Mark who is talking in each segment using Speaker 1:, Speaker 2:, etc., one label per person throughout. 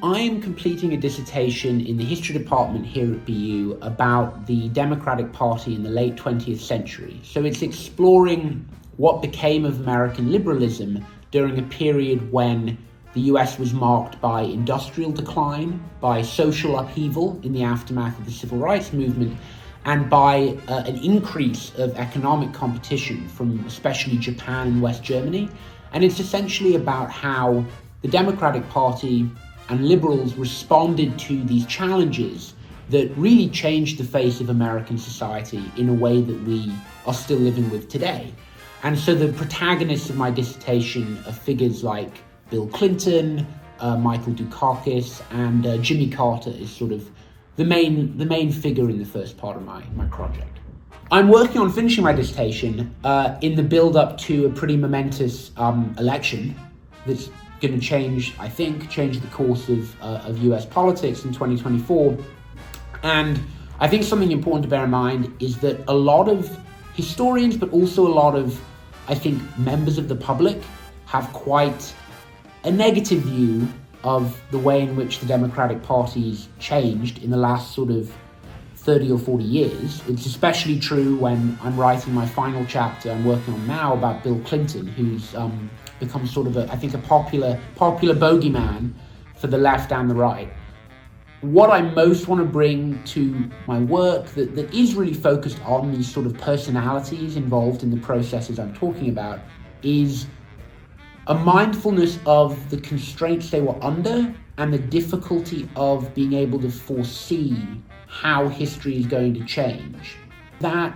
Speaker 1: I am completing a dissertation in the history department here at BU about the Democratic Party in the late 20th century. So it's exploring what became of American liberalism during a period when the US was marked by industrial decline, by social upheaval in the aftermath of the civil rights movement, and by an increase of economic competition from especially Japan and West Germany. And it's essentially about how the Democratic Party and liberals responded to these challenges that really changed the face of American society in a way that we are still living with today. And so the protagonists of my dissertation are figures like Bill Clinton, Michael Dukakis, and Jimmy Carter is sort of the main figure in the first part of my project. I'm working on finishing my dissertation in the build-up to a pretty momentous election that's going to change the course of US politics in 2024. And I think something important to bear in mind is that a lot of historians, but also a lot of, I think, members of the public have quite a negative view of the way in which the Democratic Party's changed in the last sort of 30 or 40 years. It's especially true when I'm writing my final chapter I'm working on now about Bill Clinton, who's become sort of a popular bogeyman for the left and the right. What I most want to bring to my work that is really focused on these sort of personalities involved in the processes I'm talking about is a mindfulness of the constraints they were under and the difficulty of being able to foresee how history is going to change. That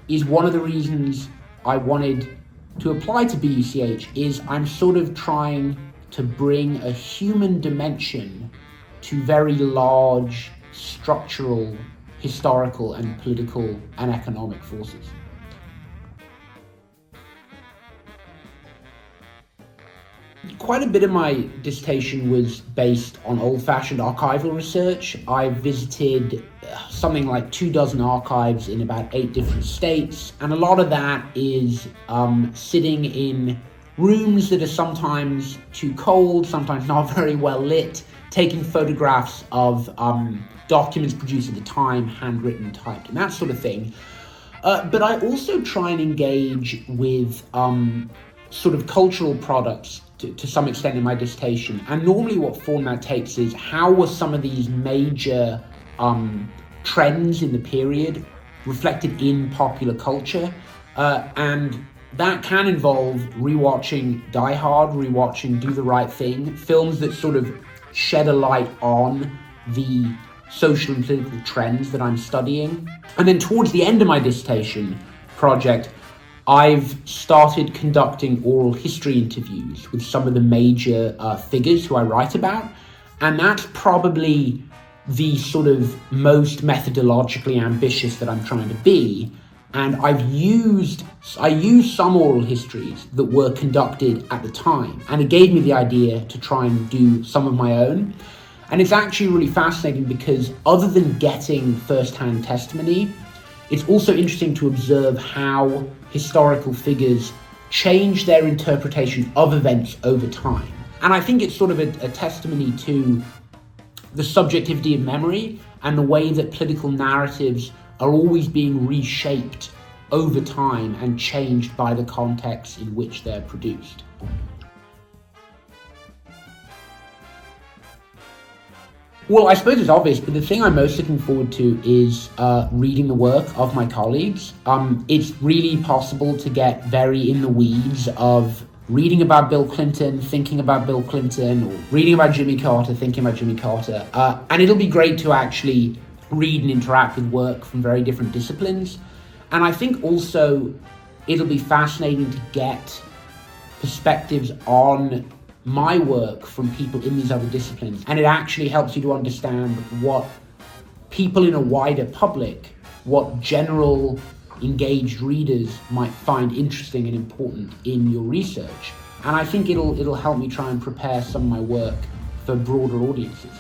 Speaker 1: is one of the reasons I wanted to apply to BUCH, is I'm sort of trying to bring a human dimension to very large structural, historical and political and economic forces. Quite a bit of my dissertation was based on old-fashioned archival research. I visited something like 24 archives in about 8 different states, and a lot of that is sitting in rooms that are sometimes too cold, sometimes not very well lit, taking photographs of documents produced at the time, handwritten, typed, and that sort of thing. But I also try and engage with sort of cultural products to some extent in my dissertation. And normally what form that takes is how were some of these major trends in the period reflected in popular culture. And that can involve rewatching Die Hard, rewatching Do the Right Thing, films that sort of shed a light on the social and political trends that I'm studying. And then towards the end of my dissertation project, I've started conducting oral history interviews with some of the major figures who I write about, and that's probably the sort of most methodologically ambitious that I'm trying to be. And I used some oral histories that were conducted at the time, and it gave me the idea to try and do some of my own. And it's actually really fascinating because other than getting first-hand testimony, it's also interesting to observe how historical figures change their interpretation of events over time. And I think it's sort of a testimony to the subjectivity of memory and the way that political narratives are always being reshaped over time and changed by the context in which they're produced. Well, I suppose it's obvious, but the thing I'm most looking forward to is reading the work of my colleagues. It's really possible to get very in the weeds of reading about Bill Clinton, thinking about Bill Clinton, or reading about Jimmy Carter, thinking about Jimmy Carter. And it'll be great to actually read and interact with work from very different disciplines. And I think also it'll be fascinating to get perspectives on my work from people in these other disciplines. And it actually helps you to understand what people in a wider public, what general engaged readers might find interesting and important in your research. And I think it'll help me try and prepare some of my work for broader audiences.